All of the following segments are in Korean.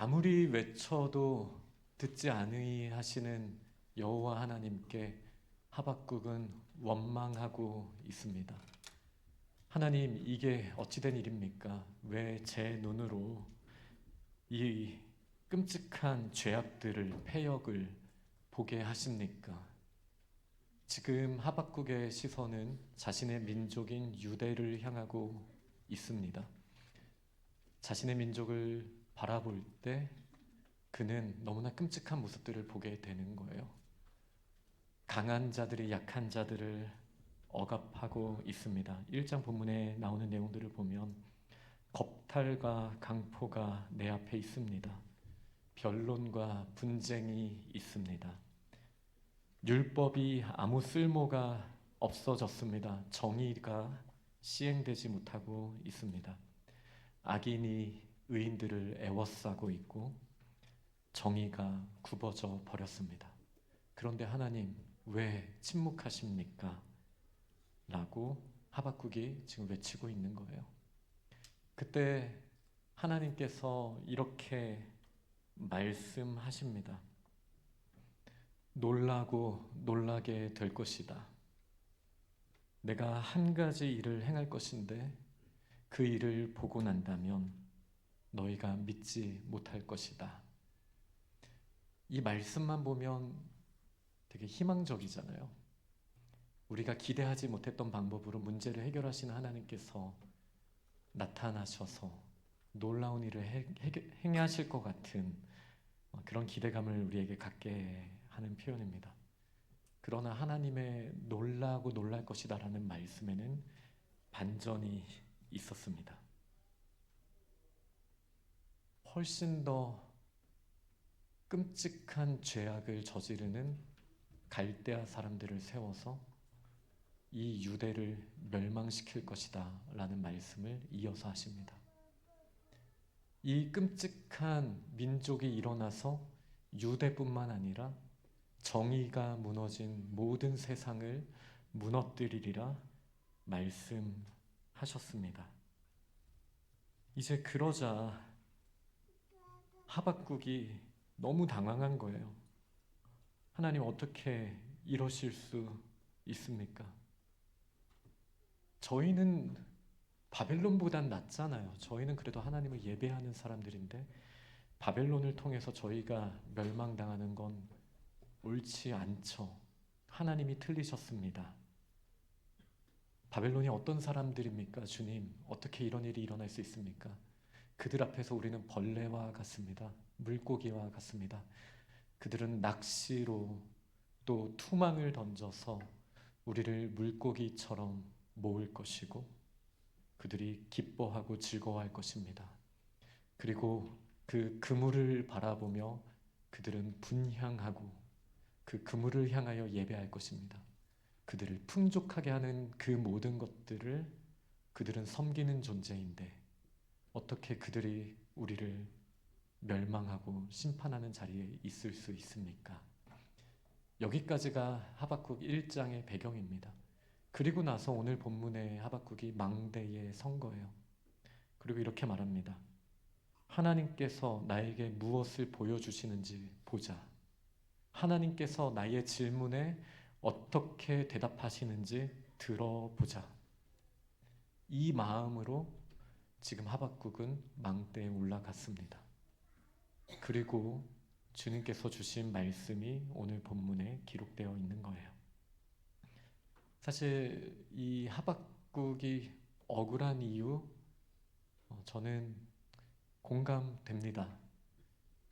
아무리 외쳐도 듣지 아니하시는 여호와 하나님께 하박국은 원망하고 있습니다. 하나님, 이게 어찌된 일입니까? 왜 제 눈으로 이 끔찍한 죄악들을, 패역을 보게 하십니까? 지금 하박국의 시선은 자신의 민족인 유대를 향하고 있습니다. 자신의 민족을 바라볼 때 그는 너무나 끔찍한 모습들을 보게 되는 거예요. 강한 자들이 약한 자들을 억압하고 있습니다. 1장 본문에 나오는 내용들을 보면 겁탈과 강포가 내 앞에 있습니다. 변론과 분쟁이 있습니다. 율법이 아무 쓸모가 없어졌습니다. 정의가 시행되지 못하고 있습니다. 악인이 의인들을 애워싸고 있고 정의가 굽어져 버렸습니다. 그런데 하나님, 왜 침묵하십니까? 라고 하박국이 지금 외치고 있는 거예요. 그때 하나님께서 이렇게 말씀하십니다. 놀라고 놀라게 될 것이다. 내가 한 가지 일을 행할 것인데 그 일을 보고 난다면 너희가 믿지 못할 것이다. 이 말씀만 보면 되게 희망적이잖아요. 우리가 기대하지 못했던 방법으로 문제를 해결하시는 하나님께서 나타나셔서 놀라운 일을 행하실 것 같은 그런 기대감을 우리에게 갖게 하는 표현입니다. 그러나 하나님의 놀라고 놀랄 것이다 라는 말씀에는 반전이 있었습니다. 훨씬 더 끔찍한 죄악을 저지르는 갈대아 사람들을 세워서 이 유대를 멸망시킬 것이다 라는 말씀을 이어서 하십니다. 이 끔찍한 민족이 일어나서 유대뿐만 아니라 정의가 무너진 모든 세상을 무너뜨리리라 말씀하셨습니다. 이제 그러자 하박국이 너무 당황한 거예요. 하나님, 어떻게 이러실 수 있습니까? 저희는 바벨론보단 낫잖아요. 저희는 그래도 하나님을 예배하는 사람들인데 바벨론을 통해서 저희가 멸망당하는 건 옳지 않죠. 하나님이 틀리셨습니다. 바벨론이 어떤 사람들입니까? 주님, 어떻게 이런 일이 일어날 수 있습니까? 그들 앞에서 우리는 벌레와 같습니다. 물고기와 같습니다. 그들은 낚시로 또 투망을 던져서 우리를 물고기처럼 모을 것이고 그들이 기뻐하고 즐거워할 것입니다. 그리고 그 그물을 바라보며 그들은 분향하고 그 그물을 향하여 예배할 것입니다. 그들을 풍족하게 하는 그 모든 것들을 그들은 섬기는 존재인데 어떻게 그들이 우리를 멸망하고 심판하는 자리에 있을 수 있습니까? 여기까지가 하박국 1장의 배경입니다. 그리고 나서 오늘 본문의 하박국이 망대에 선 거예요. 그리고 이렇게 말합니다. 하나님께서 나에게 무엇을 보여주시는지 보자. 하나님께서 나의 질문에 어떻게 대답하시는지 들어보자. 이 마음으로 지금 하박국은 망대에 올라갔습니다. 그리고 주님께서 주신 말씀이 오늘 본문에 기록되어 있는 거예요. 사실 이 하박국이 억울한 이유 저는 공감됩니다.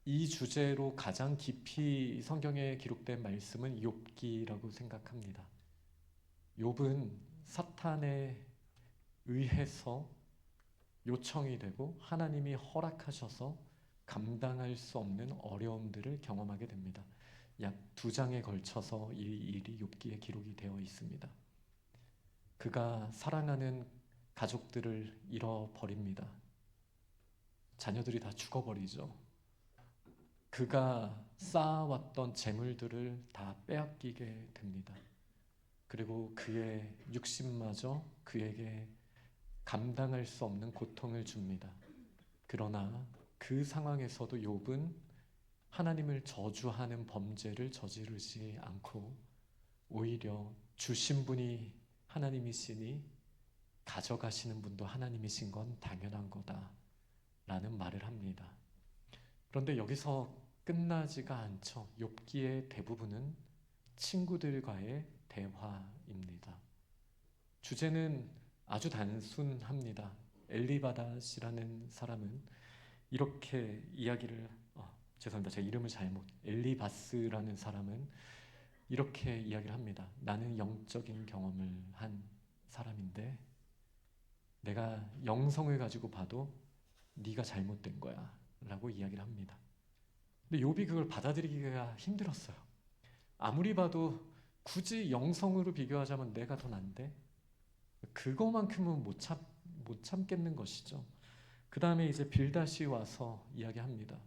이 주제로 가장 깊이 성경에 기록된 말씀은 욥기라고 생각합니다. 욥은 사탄에 의해서 요청이 되고 하나님이 허락하셔서 감당할 수 없는 어려움들을 경험하게 됩니다. 약 2장에 걸쳐서 이 일이 욥기에 기록이 되어 있습니다. 그가 사랑하는 가족들을 잃어버립니다. 자녀들이 다 죽어버리죠. 그가 쌓아왔던 재물들을 다 빼앗기게 됩니다. 그리고 그의 육신마저 그에게 감당할 수 없는 고통을 줍니다. 그러나 그 상황에서도 욥은 하나님을 저주하는 범죄를 저지르지 않고 오히려 주신 분이 하나님이시니 가져가시는 분도 하나님이신 건 당연한 거다라는 말을 합니다. 그런데 여기서 끝나지가 않죠. 욥기의 대부분은 친구들과의 대화입니다. 주제는 아주 단순합니다. 엘리바닷이라는 사람은 이렇게 이야기를 죄송합니다. 제 이름을 잘못 엘리바스라는 사람은 이렇게 이야기를 합니다. 나는 영적인 경험을 한 사람인데 내가 영성을 가지고 봐도 네가 잘못된 거야 라고 이야기를 합니다. 근데 욥이 그걸 받아들이기가 힘들었어요. 아무리 봐도 굳이 영성으로 비교하자면 내가 더 난데 그거만큼은 못 참겠는 것이죠. 그 다음에 이제 빌닷이 와서 이야기합니다.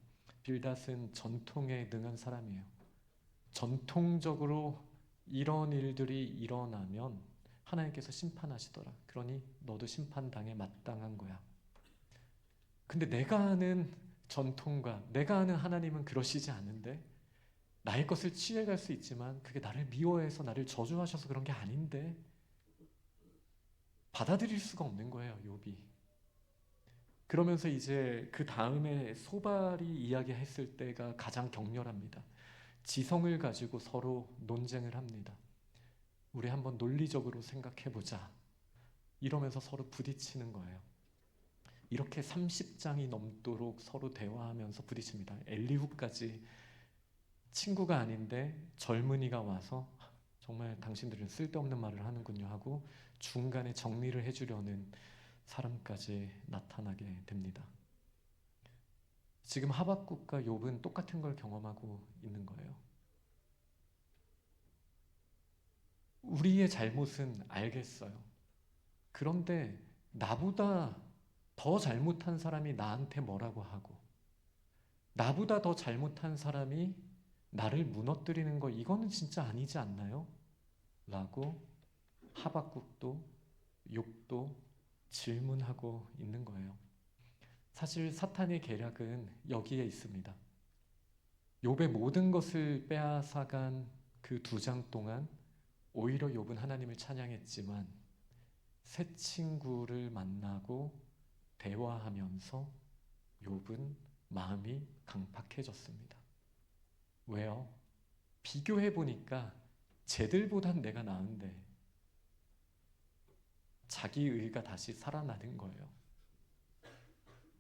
빌닷은 전통에 능한 사람이에요. 전통적으로 이런 일들이 일어나면 하나님께서 심판하시더라. 그러니 너도 심판당에 마땅한 거야. 근데 내가 아는 전통과 내가 아는 하나님은 그러시지 않은데 나의 것을 취해갈 수 있지만 그게 나를 미워해서 나를 저주하셔서 그런 게 아닌데 받아들일 수가 없는 거예요, 욥이. 그러면서 이제 그 다음에 소발이 이야기했을 때가 가장 격렬합니다. 지성을 가지고 서로 논쟁을 합니다. 우리 한번 논리적으로 생각해보자. 이러면서 서로 부딪히는 거예요. 이렇게 30장이 넘도록 서로 대화하면서 부딪힙니다. 엘리후까지 친구가 아닌데 젊은이가 와서 정말 당신들은 쓸데없는 말을 하는군요 하고 중간에 정리를 해주려는 사람까지 나타나게 됩니다. 지금 하박국과 욥은 똑같은 걸 경험하고 있는 거예요. 우리의 잘못은 알겠어요. 그런데 나보다 더 잘못한 사람이 나한테 뭐라고 하고 나보다 더 잘못한 사람이 나를 무너뜨리는 거 이거는 진짜 아니지 않나요? 라고 하박국도 욥도 질문하고 있는 거예요. 사실 사탄의 계략은 여기에 있습니다. 욥의 모든 것을 빼앗아간 그 2장 동안 오히려 욥은 하나님을 찬양했지만 새 친구를 만나고 대화하면서 욥은 마음이 강팍해졌습니다. 왜요? 비교해보니까 쟤들보단 내가 나은데 자기 의가 다시 살아나는 거예요.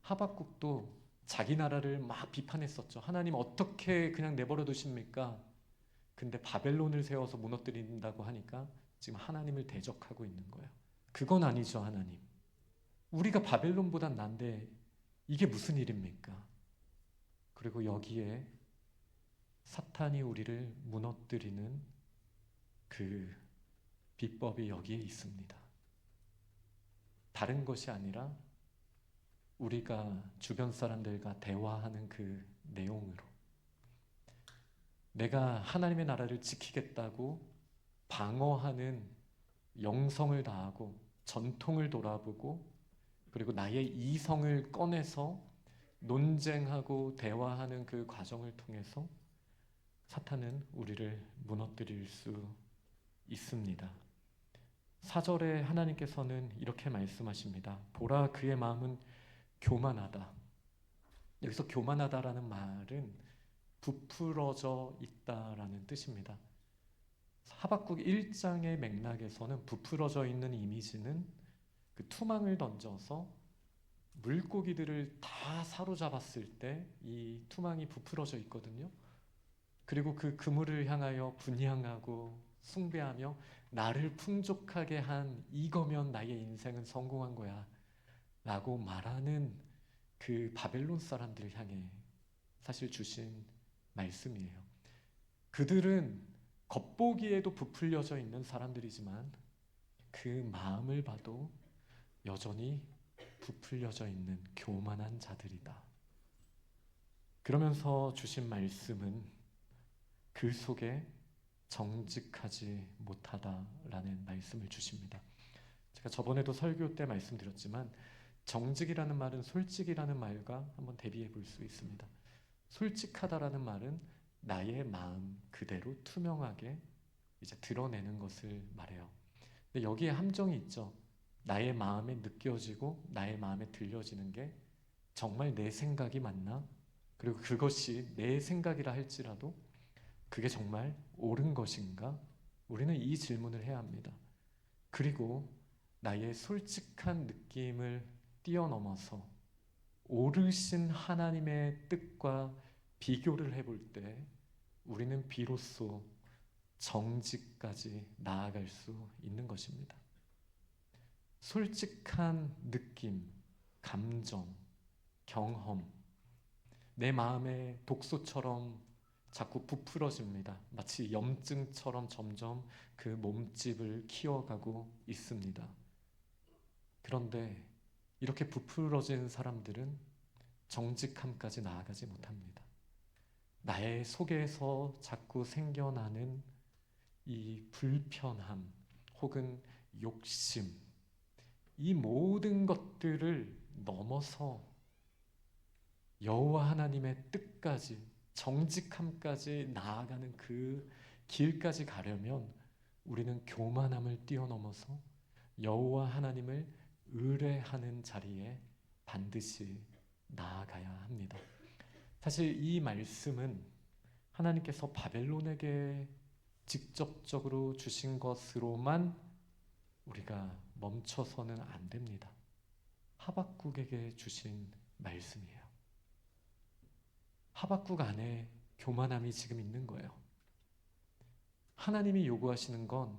하박국도 자기 나라를 막 비판했었죠. 하나님 어떻게 그냥 내버려 두십니까? 근데 바벨론을 세워서 무너뜨린다고 하니까 지금 하나님을 대적하고 있는 거예요. 그건 아니죠, 하나님. 우리가 바벨론보단 난데 이게 무슨 일입니까? 그리고 여기에 사탄이 우리를 무너뜨리는 그 비법이 여기에 있습니다. 다른 것이 아니라 우리가 주변 사람들과 대화하는 그 내용으로 내가 하나님의 나라를 지키겠다고 방어하는 영성을 다하고 전통을 돌아보고 그리고 나의 이성을 꺼내서 논쟁하고 대화하는 그 과정을 통해서 사탄은 우리를 무너뜨릴 수 있습니다. 4절에 하나님께서는 이렇게 말씀하십니다. 보라 그의 마음은 교만하다. 여기서 교만하다라는 말은 부풀어져 있다라는 뜻입니다. 하박국 1장의 맥락에서는 부풀어져 있는 이미지는 그 투망을 던져서 물고기들을 다 사로잡았을 때 이 투망이 부풀어져 있거든요. 그리고 그 그물을 향하여 분향하고 숭배하며 나를 풍족하게 한 이거면 나의 인생은 성공한 거야 라고 말하는 그 바벨론 사람들을 향해 사실 주신 말씀이에요. 그들은 겉보기에도 부풀려져 있는 사람들이지만 그 마음을 봐도 여전히 부풀려져 있는 교만한 자들이다. 그러면서 주신 말씀은 그 속에 정직하지 못하다라는 말씀을 주십니다. 제가 저번에도 설교 때 말씀드렸지만 정직이라는 말은 솔직이라는 말과 한번 대비해 볼 수 있습니다. 솔직하다라는 말은 나의 마음 그대로 투명하게 이제 드러내는 것을 말해요. 근데 여기에 함정이 있죠. 나의 마음에 느껴지고 나의 마음에 들려지는 게 정말 내 생각이 맞나? 그리고 그것이 내 생각이라 할지라도 그게 정말 옳은 것인가? 우리는 이 질문을 해야 합니다. 그리고 나의 솔직한 느낌을 뛰어넘어서 오르신 하나님의 뜻과 비교를 해볼 때 우리는 비로소 정직까지 나아갈 수 있는 것입니다. 솔직한 느낌, 감정, 경험, 내 마음의 독소처럼 자꾸 부풀어집니다. 마치 염증처럼 점점 그 몸집을 키워가고 있습니다. 그런데 이렇게 부풀어진 사람들은 정직함까지 나아가지 못합니다. 나의 속에서 자꾸 생겨나는 이 불편함 혹은 욕심, 이 모든 것들을 넘어서 여호와 하나님의 뜻까지, 정직함까지 나아가는 그 길까지 가려면 우리는 교만함을 뛰어넘어서 여호와 하나님을 의뢰하는 자리에 반드시 나아가야 합니다. 사실 이 말씀은 하나님께서 바벨론에게 직접적으로 주신 것으로만 우리가 멈춰서는 안 됩니다. 하박국에게 주신 말씀이에요. 하박국 안에 교만함이 지금 있는 거예요. 하나님이 요구하시는 건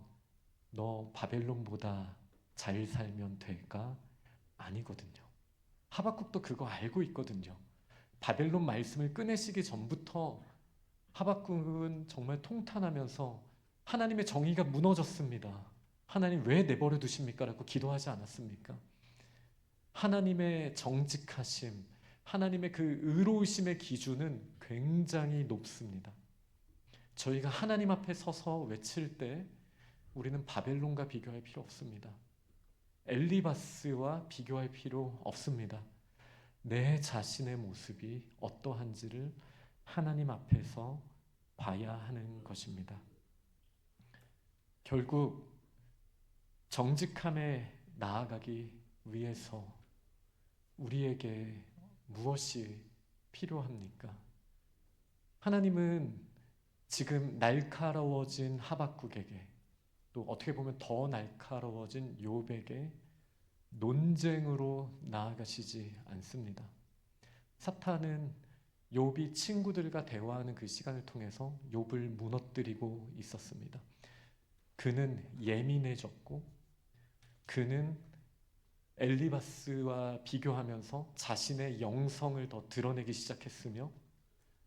너 바벨론보다 잘 살면 될까? 아니거든요. 하박국도 그거 알고 있거든요. 바벨론 말씀을 꺼내시기 전부터 하박국은 정말 통탄하면서 하나님의 정의가 무너졌습니다. 하나님 왜 내버려 두십니까? 라고 기도하지 않았습니까? 하나님의 정직하심, 하나님의 그 의로우심의 기준은 굉장히 높습니다. 저희가 하나님 앞에 서서 외칠 때 우리는 바벨론과 비교할 필요 없습니다. 엘리바스와 비교할 필요 없습니다. 내 자신의 모습이 어떠한지를 하나님 앞에서 봐야 하는 것입니다. 결국 정직함에 나아가기 위해서 우리에게 무엇이 필요합니까? 하나님은 지금 날카로워진 하박국에게, 또 어떻게 보면 더 날카로워진 욥에게 논쟁으로 나아가시지 않습니다. 사탄은 욥이 친구들과 대화하는 그 시간을 통해서 욥을 무너뜨리고 있었습니다. 그는 예민해졌고 그는 엘리바스와 비교하면서 자신의 영성을 더 드러내기 시작했으며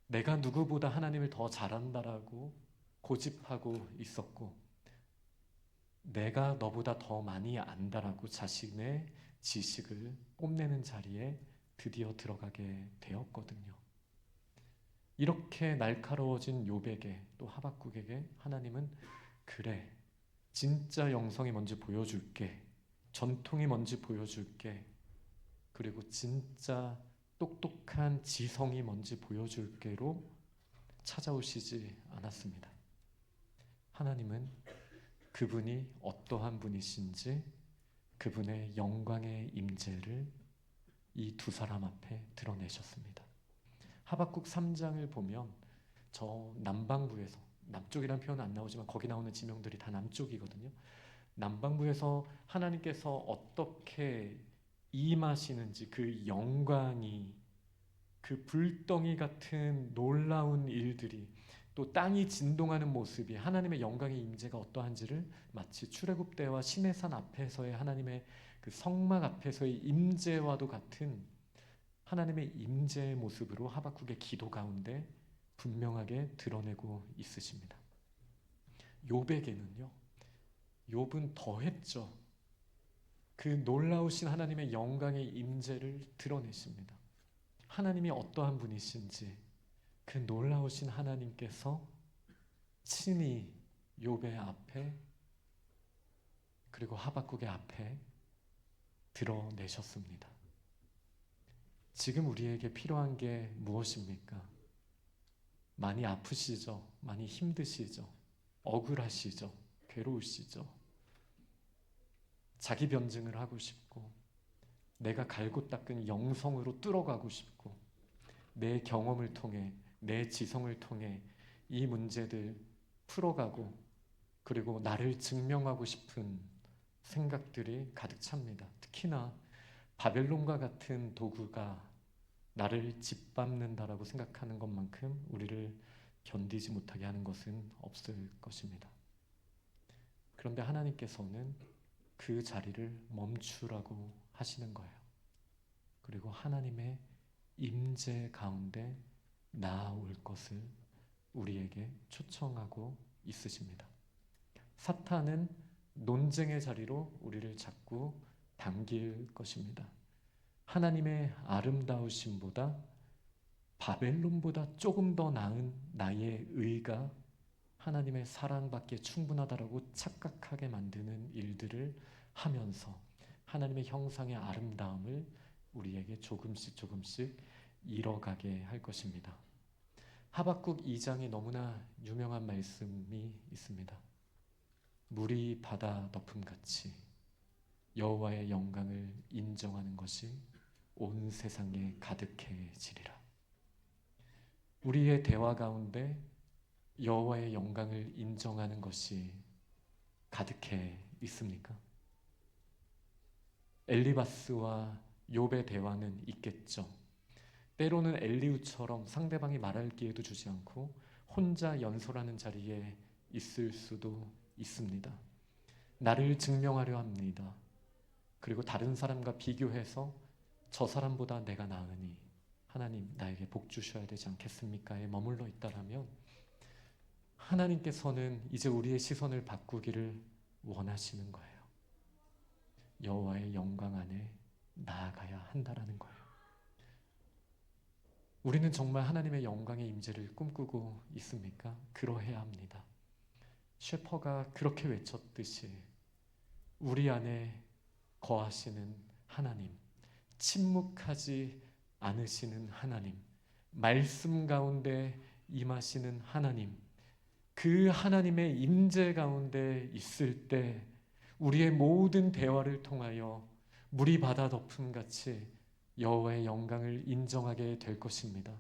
내가 누구보다 하나님을 더 잘한다라고 고집하고 있었고 내가 너보다 더 많이 안다라고 자신의 지식을 뽐내는 자리에 드디어 들어가게 되었거든요. 이렇게 날카로워진 욥에게 또 하박국에게 하나님은 그래, 진짜 영성이 뭔지 보여줄게, 전통이 뭔지 보여줄게, 그리고 진짜 똑똑한 지성이 뭔지 보여줄게로 찾아오시지 않았습니다. 하나님은 그분이 어떠한 분이신지 그분의 영광의 임재를 이 두 사람 앞에 드러내셨습니다. 하박국 3장을 보면 저 남방부에서, 남쪽이라는 표현은 안 나오지만 거기 나오는 지명들이 다 남쪽이거든요. 남방부에서 하나님께서 어떻게 임하시는지, 그 영광이, 그 불덩이 같은 놀라운 일들이, 또 땅이 진동하는 모습이, 하나님의 영광의 임재가 어떠한지를 마치 출애굽 때와 시내산 앞에서의 하나님의 그 성막 앞에서의 임재와도 같은 하나님의 임재의 모습으로 하박국의 기도 가운데 분명하게 드러내고 있으십니다. 욥에게는요, 욥은 더했죠. 그 놀라우신 하나님의 영광의 임재를 드러내십니다. 하나님이 어떠한 분이신지 그 놀라우신 하나님께서 친히 욥의 앞에 그리고 하박국의 앞에 드러내셨습니다. 지금 우리에게 필요한 게 무엇입니까? 많이 아프시죠? 많이 힘드시죠? 억울하시죠? 괴로우시죠? 자기 변증을 하고 싶고, 내가 갈고 닦은 영성으로 뚫어가고 싶고, 내 경험을 통해, 내 지성을 통해 이 문제들 풀어가고, 그리고 나를 증명하고 싶은 생각들이 가득 찹니다. 특히나 바벨론과 같은 도구가 나를 짓밟는다라고 생각하는 것만큼 우리를 견디지 못하게 하는 것은 없을 것입니다. 그런데 하나님께서는 그 자리를 멈추라고 하시는 거예요. 그리고 하나님의 임재 가운데 나아올 것을 우리에게 초청하고 있으십니다. 사탄은 논쟁의 자리로 우리를 자꾸 당길 것입니다. 하나님의 아름다우심보다 바벨론보다 조금 더 나은 나의 의가 하나님의 사랑받기에 충분하다라고 착각하게 만드는 일들을 하면서 하나님의 형상의 아름다움을 우리에게 조금씩 잃어가게 할 것입니다. 하박국 2장에 너무나 유명한 말씀이 있습니다. 물이 바다 덮음같이 여호와의 영광을 인정하는 것이 온 세상에 가득해지리라. 우리의 대화 가운데 여호와의 영광을 인정하는 것이 가득해 있습니까? 엘리바스와 욥의 대화는 있겠죠. 때로는 엘리후처럼 상대방이 말할 기회도 주지 않고 혼자 연설하는 자리에 있을 수도 있습니다. 나를 증명하려 합니다. 그리고 다른 사람과 비교해서 저 사람보다 내가 나으니 하나님 나에게 복 주셔야 되지 않겠습니까에 머물러 있다라면 하나님께서는 이제 우리의 시선을 바꾸기를 원하시는 거예요. 여호와의 영광 안에 나아가야 한다라는 거예요. 우리는 정말 하나님의 영광의 임재를 꿈꾸고 있습니까? 그러해야 합니다. 셰퍼가 그렇게 외쳤듯이 우리 안에 거하시는 하나님, 침묵하지 않으시는 하나님, 말씀 가운데 임하시는 하나님, 그 하나님의 임재 가운데 있을 때 우리의 모든 대화를 통하여 물이 바다 덮음같이 여호와의 영광을 인정하게 될 것입니다.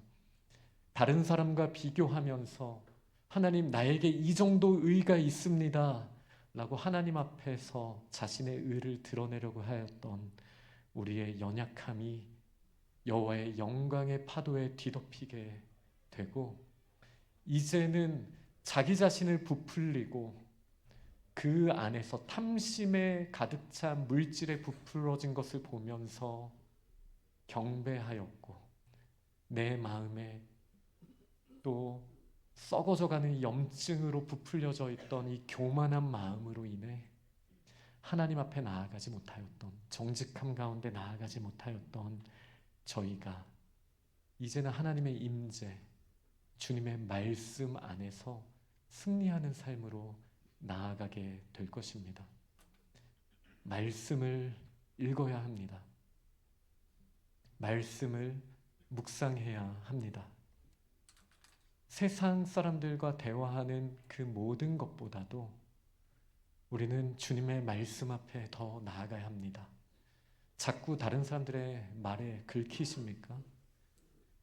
다른 사람과 비교하면서 하나님 나에게 이 정도 의가 있습니다 라고 하나님 앞에서 자신의 의를 드러내려고 하였던 우리의 연약함이 여호와의 영광의 파도에 뒤덮이게 되고 이제는 자기 자신을 부풀리고 그 안에서 탐심에 가득 찬 물질에 부풀어진 것을 보면서 경배하였고 내 마음에 또 썩어져가는 염증으로 부풀려져 있던 이 교만한 마음으로 인해 하나님 앞에 나아가지 못하였던 정직함 가운데 나아가지 못하였던 저희가 이제는 하나님의 임재 주님의 말씀 안에서 승리하는 삶으로 나아가게 될 것입니다. 말씀을 읽어야 합니다. 말씀을 묵상해야 합니다. 세상 사람들과 대화하는 그 모든 것보다도 우리는 주님의 말씀 앞에 더 나아가야 합니다. 자꾸 다른 사람들의 말에 긁히십니까?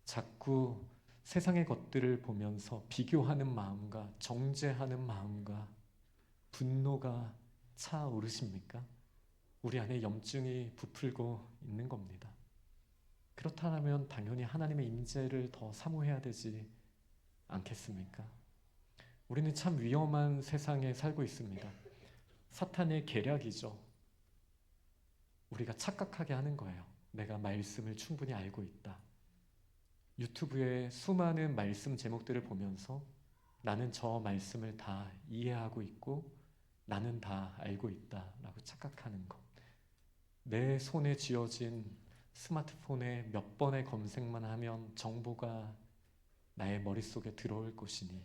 자꾸 세상의 것들을 보면서 비교하는 마음과 정죄하는 마음과 분노가 차오르십니까? 우리 안에 염증이 부풀고 있는 겁니다. 그렇다면 당연히 하나님의 임재를 더 사모해야 되지 않겠습니까? 우리는 참 위험한 세상에 살고 있습니다. 사탄의 계략이죠. 우리가 착각하게 하는 거예요. 내가 말씀을 충분히 알고 있다. 유튜브에 수많은 말씀 제목들을 보면서 나는 저 말씀을 다 이해하고 있고 나는 다 알고 있다라고 착각하는 것. 내 손에 쥐어진 스마트폰에 몇 번의 검색만 하면 정보가 나의 머릿속에 들어올 것이니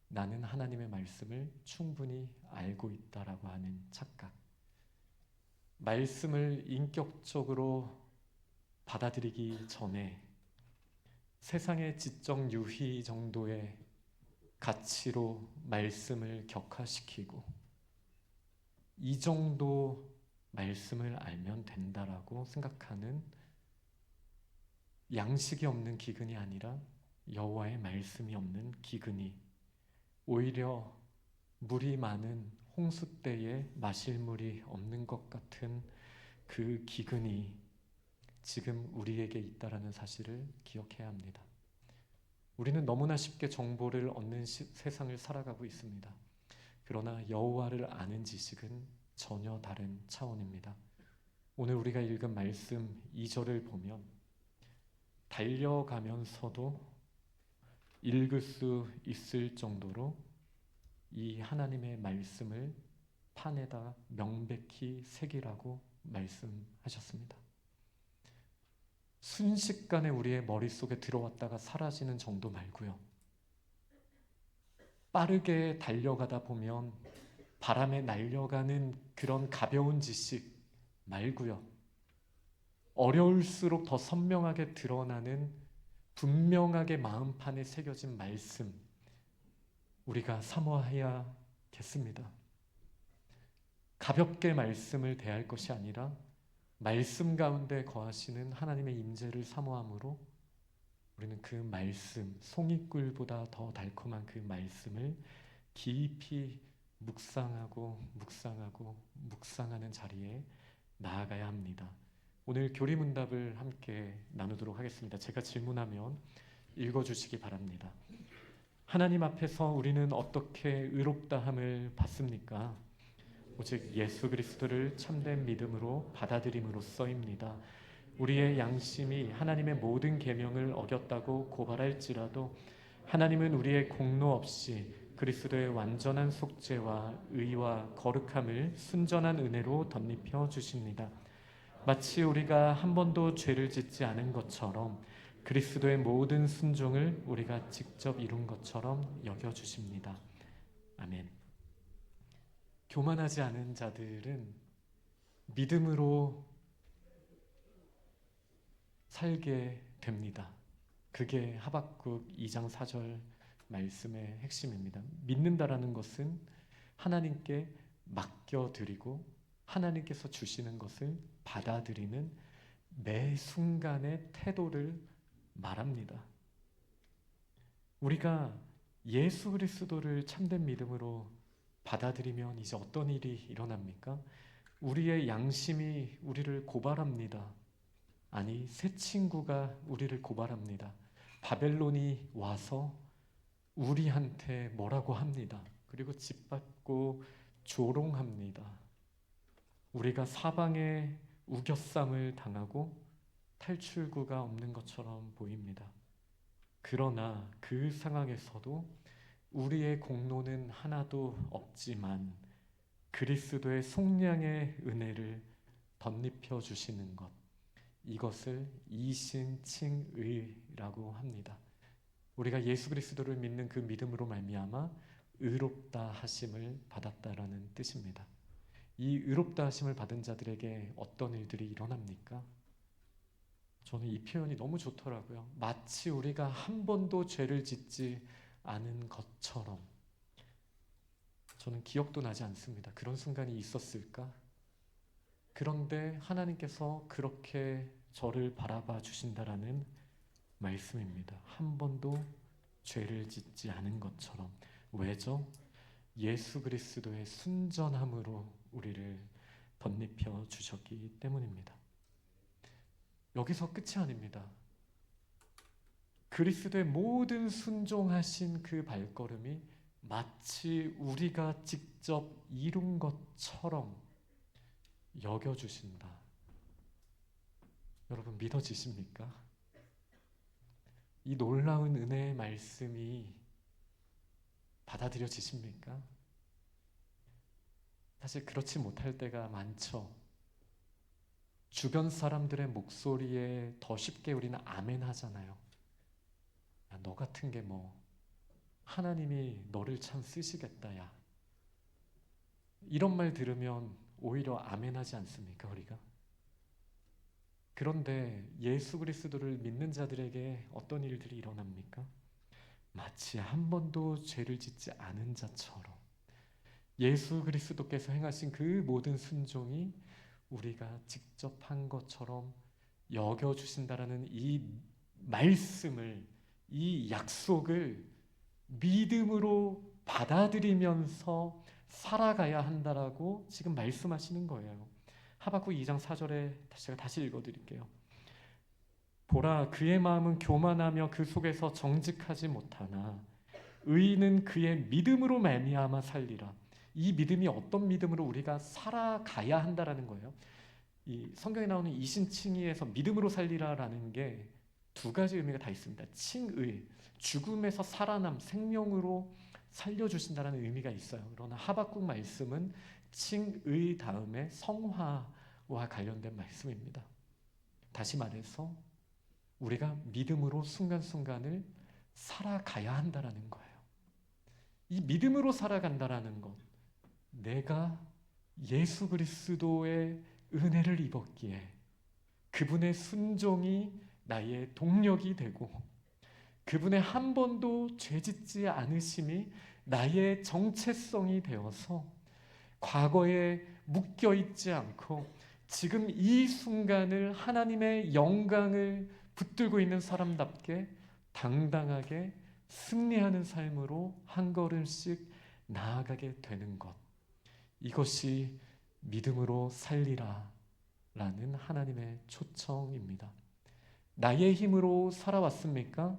나는 하나님의 말씀을 충분히 알고 있다라고 하는 착각. 말씀을 인격적으로 받아들이기 전에 세상의 지적 유희 정도의 가치로 말씀을 격화시키고 이 정도 말씀을 알면 된다라고 생각하는 양식이 없는 기근이 아니라 여호와의 말씀이 없는 기근이 오히려 물이 많은 홍수 때에 마실 물이 없는 것 같은 그 기근이 지금 우리에게 있다라는 사실을 기억해야 합니다. 우리는 너무나 쉽게 정보를 얻는 세상을 살아가고 있습니다. 그러나 여호와를 아는 지식은 전혀 다른 차원입니다. 오늘 우리가 읽은 말씀 2절을 보면 달려가면서도 읽을 수 있을 정도로 이 하나님의 말씀을 판에다 명백히 새기라고 말씀하셨습니다. 순식간에 우리의 머릿속에 들어왔다가 사라지는 정도 말고요. 빠르게 달려가다 보면 바람에 날려가는 그런 가벼운 지식 말고요. 어려울수록 더 선명하게 드러나는 분명하게 마음판에 새겨진 말씀, 우리가 사모해야겠습니다. 가볍게 말씀을 대할 것이 아니라 말씀 가운데 거하시는 하나님의 임재를 사모함으로 우리는 그 말씀, 송이꿀보다 더 달콤한 그 말씀을 깊이 묵상하고 묵상하는 자리에 나아가야 합니다. 오늘 교리문답을 함께 나누도록 하겠습니다. 제가 질문하면 읽어주시기 바랍니다. 하나님 앞에서 우리는 어떻게 의롭다함을 받습니까? 오직 예수 그리스도를 참된 믿음으로 받아들임으로써입니다. 우리의 양심이 하나님의 모든 계명을 어겼다고 고발할지라도 하나님은 우리의 공로 없이 그리스도의 완전한 속죄와 의와 거룩함을 순전한 은혜로 덧입혀 주십니다. 마치 우리가 한 번도 죄를 짓지 않은 것처럼 그리스도의 모든 순종을 우리가 직접 이룬 것처럼 여겨주십니다. 아멘. 교만하지 않은 자들은 믿음으로 살게 됩니다. 그게 하박국 2장 4절 말씀의 핵심입니다. 믿는다라는 것은 하나님께 맡겨드리고 하나님께서 주시는 것을 받아들이는 매 순간의 태도를 말합니다. 우리가 예수 그리스도를 참된 믿음으로 받아들이면 이제 어떤 일이 일어납니까? 우리의 양심이 우리를 고발합니다. 아니, 새 친구가 우리를 고발합니다. 바벨론이 와서 우리한테 뭐라고 합니다. 그리고 짓밟고 조롱합니다. 우리가 사방에 우겨쌈을 당하고 탈출구가 없는 것처럼 보입니다. 그러나 그 상황에서도 우리의 공로는 하나도 없지만 그리스도의 속량의 은혜를 덧입혀 주시는 것, 이것을 이신칭의라고 합니다. 우리가 예수 그리스도를 믿는 그 믿음으로 말미암아 의롭다 하심을 받았다라는 뜻입니다. 이 의롭다 하심을 받은 자들에게 어떤 일들이 일어납니까? 저는 이 표현이 너무 좋더라고요. 마치 우리가 한 번도 죄를 짓지 않은 것처럼. 저는 기억도 나지 않습니다. 그런 순간이 있었을까? 그런데 하나님께서 그렇게 저를 바라봐 주신다라는 말씀입니다. 한 번도 죄를 짓지 않은 것처럼. 왜죠? 예수 그리스도의 순전함으로 우리를 덧입혀 주셨기 때문입니다. 여기서 끝이 아닙니다. 그리스도의 모든 순종하신 그 발걸음이 마치 우리가 직접 이룬 것처럼 여겨주신다. 여러분 믿어지십니까? 이 놀라운 은혜의 말씀이 받아들여지십니까? 사실 그렇지 못할 때가 많죠. 주변 사람들의 목소리에 더 쉽게 우리는 아멘 하잖아요. 야, 너 같은 게 뭐 하나님이 너를 참 쓰시겠다 야. 이런 말 들으면 오히려 아멘 하지 않습니까 우리가? 그런데 예수 그리스도를 믿는 자들에게 어떤 일들이 일어납니까? 마치 한 번도 죄를 짓지 않은 자처럼 예수 그리스도께서 행하신 그 모든 순종이 우리가 직접 한 것처럼 여겨주신다라는 이 말씀을, 이 약속을 믿음으로 받아들이면서 살아가야 한다라고 지금 말씀하시는 거예요. 하박국 2장 4절에 제가 다시 읽어드릴게요. 보라, 그의 마음은 교만하며 그 속에서 정직하지 못하나 의인은 그의 믿음으로 말미암아 살리라. 이 믿음이 어떤 믿음으로 우리가 살아가야 한다라는 거예요. 이 성경에 나오는 이신칭의에서 믿음으로 살리라라는 게 두 가지 의미가 다 있습니다. 칭의, 죽음에서 살아남, 생명으로 살려주신다라는 의미가 있어요. 그러나 하박국 말씀은 칭의 다음에 성화와 관련된 말씀입니다. 다시 말해서 우리가 믿음으로 순간순간을 살아가야 한다라는 거예요. 이 믿음으로 살아간다라는 것, 내가 예수 그리스도의 은혜를 입었기에 그분의 순종이 나의 동력이 되고 그분의 한 번도 죄짓지 않으심이 나의 정체성이 되어서 과거에 묶여있지 않고 지금 이 순간을 하나님의 영광을 붙들고 있는 사람답게 당당하게 승리하는 삶으로 한 걸음씩 나아가게 되는 것, 이것이 믿음으로 살리라 라는 하나님의 초청입니다. 나의 힘으로 살아왔습니까?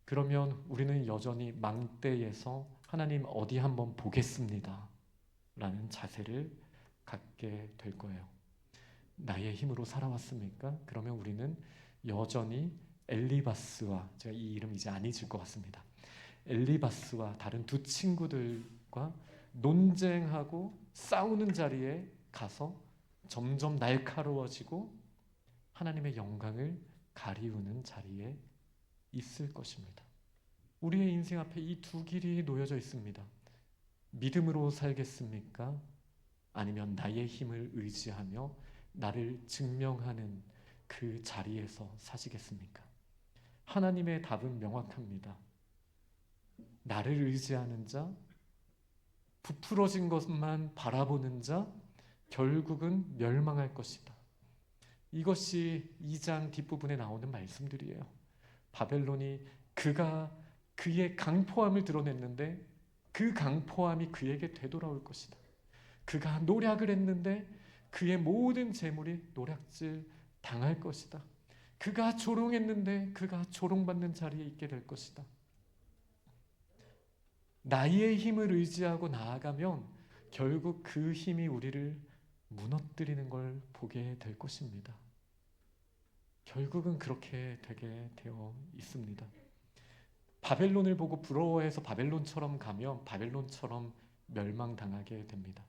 그러면 우리는 여전히 망대에서 하나님 어디 한번 보겠습니다 라는 자세를 갖게 될 거예요. 나의 힘으로 살아왔습니까? 그러면 우리는 여전히 엘리바스와, 제가 이 이름 이제 안 잊을 것 같습니다. 엘리바스와 다른 두 친구들과 논쟁하고 싸우는 자리에 가서 점점 날카로워지고 하나님의 영광을 가리우는 자리에 있을 것입니다. 우리의 인생 앞에 이 두 길이 놓여져 있습니다. 믿음으로 살겠습니까? 아니면 나의 힘을 의지하며 나를 증명하는 그 자리에서 사시겠습니까? 하나님의 답은 명확합니다. 나를 의지하는 자, 부풀어진 것만 바라보는 자, 결국은 멸망할 것이다. 이것이 2장 뒷부분에 나오는 말씀들이에요. 바벨론이 그의 강포함을 드러냈는데 그 강포함이 그에게 되돌아올 것이다. 그가 노략을 했는데 그의 모든 재물이 노략질 당할 것이다. 그가 조롱했는데 그가 조롱받는 자리에 있게 될 것이다. 나의 힘을 의지하고 나아가면 결국 그 힘이 우리를 무너뜨리는 걸 보게 될 것입니다. 결국은 그렇게 되게 되어 있습니다. 바벨론을 보고 부러워해서 바벨론처럼 가면 바벨론처럼 멸망당하게 됩니다.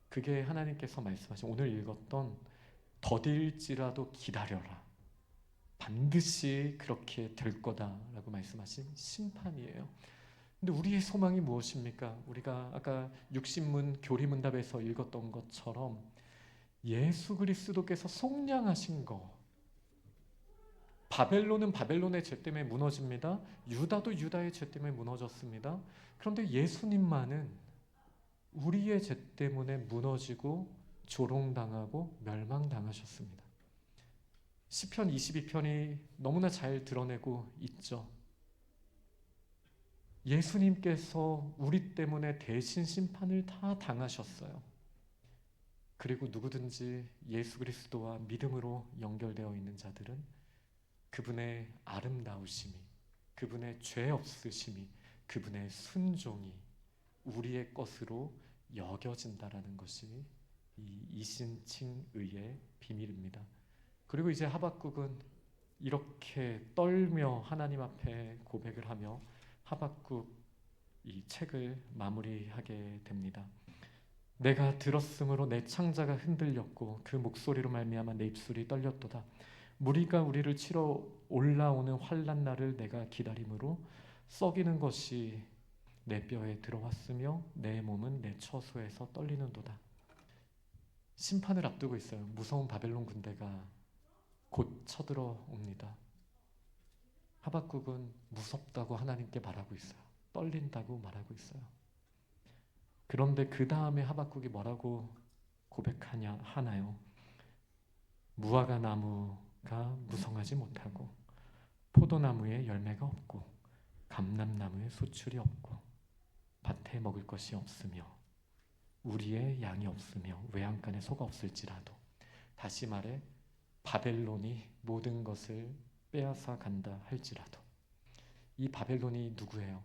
그게 하나님께서 말씀하신 오늘 읽었던 더딜지라도 기다려라, 반드시 그렇게 될 거다라고 말씀하신 심판이에요. 근데 우리의 소망이 무엇입니까? 우리가 아까 육신문 교리문답에서 읽었던 것처럼 예수 그리스도께서 속량하신 거, 바벨론은 바벨론의 죄 때문에 무너집니다. 유다도 유다의 죄 때문에 무너졌습니다. 그런데 예수님만은 우리의 죄 때문에 무너지고 조롱당하고 멸망당하셨습니다. 시편 22편이 너무나 잘 드러내고 있죠. 예수님께서 우리 때문에 대신 심판을 다 당하셨어요. 그리고 누구든지 예수 그리스도와 믿음으로 연결되어 있는 자들은 그분의 아름다우심이, 그분의 죄 없으심이, 그분의 순종이 우리의 것으로 여겨진다라는 것이 이 이신칭의의 비밀입니다. 그리고 이제 하박국은 이렇게 떨며 하나님 앞에 고백을 하며 하박국 이 책을 마무리하게 됩니다. 내가 들었으므로 내 창자가 흔들렸고 그 목소리로 말미암아 내 입술이 떨렸도다. 무리가 우리를 치러 올라오는 환난 날을 내가 기다림으로 썩이는 것이 내 뼈에 들어왔으며 내 몸은 내 처소에서 떨리는도다. 심판을 앞두고 있어요. 무서운 바벨론 군대가 곧 쳐들어옵니다. 하박국은 무섭다고 하나님께 말하고 있어요. 떨린다고 말하고 있어요. 그런데 그 다음에 하박국이 뭐라고 하나요? 무화과 나무가 무성하지 못하고 포도나무에 열매가 없고 감람나무에 소출이 없고 밭에 먹을 것이 없으며 우리의 양이 없으며 외양간에 소가 없을지라도, 다시 말해 바벨론이 모든 것을 빼앗아 간다 할지라도. 이 바벨론이 누구예요?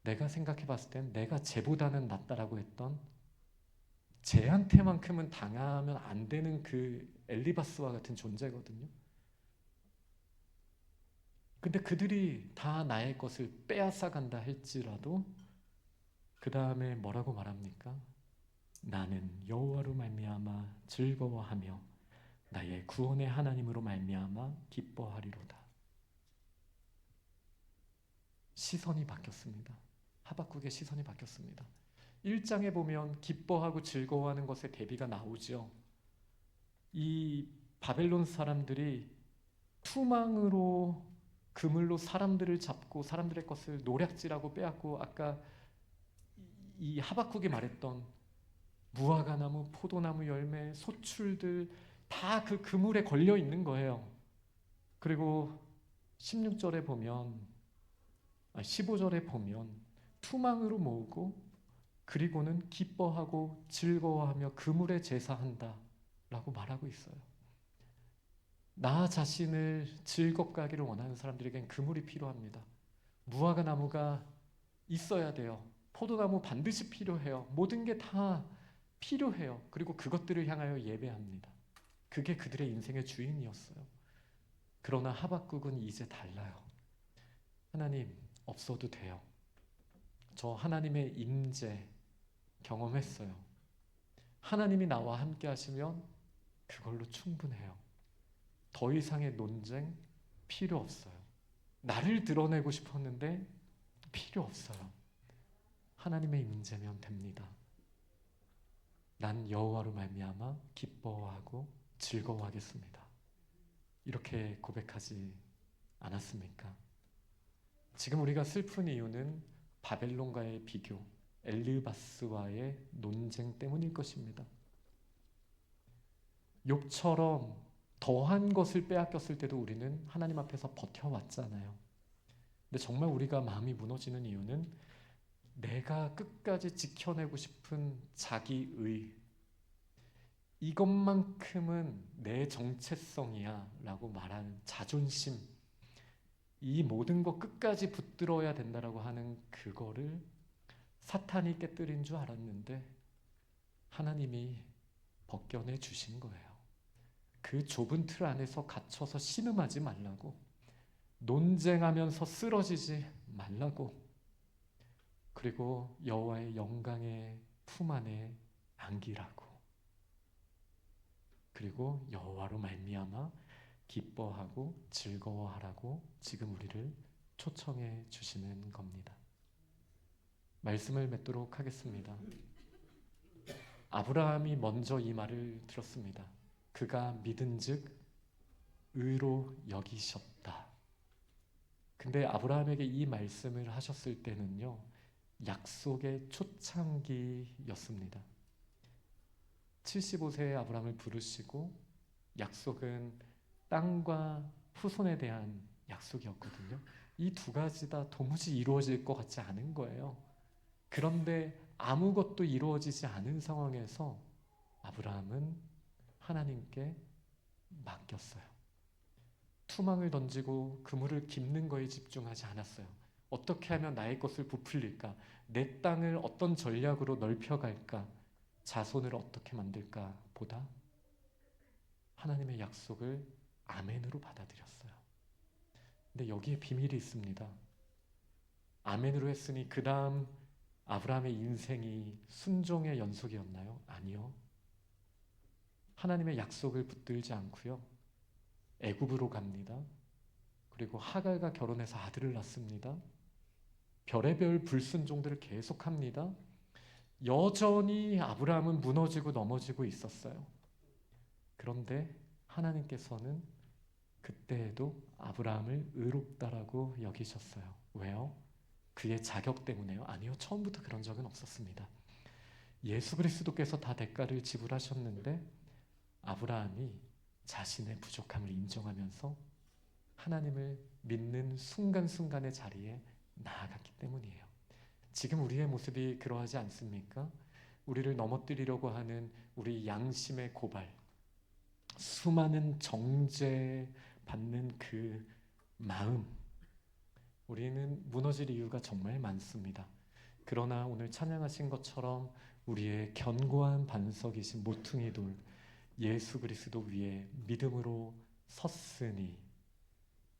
내가 생각해 봤을 땐 내가 쟤보다는 낫다라고 했던, 쟤한테만큼은 당하면 안 되는 그 엘리바스와 같은 존재거든요. 근데 그들이 다 나의 것을 빼앗아 간다 할지라도 그 다음에 뭐라고 말합니까? 나는 여호와로 말미암아 즐거워하며 나의 구원의 하나님으로 말미암아 기뻐하리로다. 시선이 바뀌었습니다. 하박국의 시선이 바뀌었습니다. 1장에 보면 기뻐하고 즐거워하는 것의 대비가 나오죠. 이 바벨론 사람들이 투망으로 그물로 사람들을 잡고 사람들의 것을 노략질하고 빼앗고, 아까 이 하박국이 말했던 무화과 나무, 포도나무 열매, 소출들 다 그 그물에 걸려 있는 거예요. 그리고 16절에 보면 15절에 보면 투망으로 모으고 그리고는 기뻐하고 즐거워하며 그물에 제사한다 라고 말하고 있어요. 나 자신을 즐겁게 하기를 원하는 사람들에겐 그물이 필요합니다. 무화과 나무가 있어야 돼요. 포도나무 반드시 필요해요. 모든 게 다 필요해요. 그리고 그것들을 향하여 예배합니다. 그게 그들의 인생의 주인이었어요. 그러나 하박국은 이제 달라요. 하나님, 없어도 돼요. 저 하나님의 임재 경험했어요. 하나님이 나와 함께 하시면 그걸로 충분해요. 더 이상의 논쟁 필요 없어요. 나를 드러내고 싶었는데 필요 없어요. 하나님의 임재면 됩니다. 난 여호와로 말미암아 기뻐하고 즐거워하겠습니다. 이렇게 고백하지 않았습니까? 지금 우리가 슬픈 이유는 바벨론과의 비교, 엘르바스와의 논쟁 때문일 것입니다. 욥처럼 더한 것을 빼앗겼을 때도 우리는 하나님 앞에서 버텨왔잖아요. 근데 정말 우리가 마음이 무너지는 이유는 내가 끝까지 지켜내고 싶은 자기의, 이것만큼은 내 정체성이야 라고 말하는 자존심, 이 모든 거 끝까지 붙들어야 된다라고 하는 그거를 사탄이 깨뜨린 줄 알았는데 하나님이 벗겨내 주신 거예요. 그 좁은 틀 안에서 갇혀서 신음하지 말라고, 논쟁하면서 쓰러지지 말라고, 그리고 여호와의 영광의 품 안에 안기라고, 그리고 여호와로 말미암아 기뻐하고 즐거워하라고 지금 우리를 초청해 주시는 겁니다. 말씀을 맺도록 하겠습니다. 아브라함이 먼저 이 말을 들었습니다. 그가 믿은즉 의로 여기셨다. 근데 아브라함에게 이 말씀을 하셨을 때는요, 약속의 초창기였습니다. 75세의 아브라함을 부르시고 약속은 땅과 후손에 대한 약속이었거든요. 이 두 가지 다 도무지 이루어질 것 같지 않은 거예요. 그런데 아무것도 이루어지지 않은 상황에서 아브라함은 하나님께 맡겼어요. 투망을 던지고 그물을 깁는 거에 집중하지 않았어요. 어떻게 하면 나의 것을 부풀릴까? 내 땅을 어떤 전략으로 넓혀갈까? 자손을 어떻게 만들까? 보다 하나님의 약속을 아멘으로 받아들였어요. 근데 여기에 비밀이 있습니다. 아멘으로 했으니 그 다음 아브라함의 인생이 순종의 연속이었나요? 아니요. 하나님의 약속을 붙들지 않고요, 애굽으로 갑니다. 그리고 하갈과 결혼해서 아들을 낳습니다. 별의별 불순종들을 계속합니다. 여전히 아브라함은 무너지고 넘어지고 있었어요. 그런데 하나님께서는 그때에도 아브라함을 의롭다라고 여기셨어요. 왜요? 그의 자격 때문에요? 아니요. 처음부터 그런 적은 없었습니다. 예수 그리스도께서 다 대가를 지불하셨는데 아브라함이 자신의 부족함을 인정하면서 하나님을 믿는 순간순간의 자리에 나아갔기 때문이에요. 지금 우리의 모습이 그러하지 않습니까? 우리를 넘어뜨리려고 하는 우리 양심의 고발, 수많은 정죄 받는 그 마음, 우리는 무너질 이유가 정말 많습니다. 그러나 오늘 찬양하신 것처럼 우리의 견고한 반석이신 모퉁이 돌 예수 그리스도 위에 믿음으로 섰으니,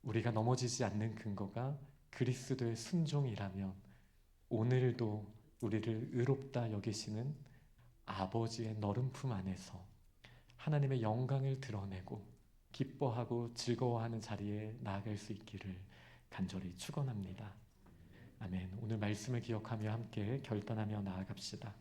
우리가 넘어지지 않는 근거가 그리스도의 순종이라면 오늘도 우리를 의롭다 여기시는 아버지의 너른 품 안에서 하나님의 영광을 드러내고 기뻐하고 즐거워하는 자리에 나아갈 수 있기를 간절히 축원합니다. 아멘. 오늘 말씀을 기억하며 함께 결단하며 나아갑시다.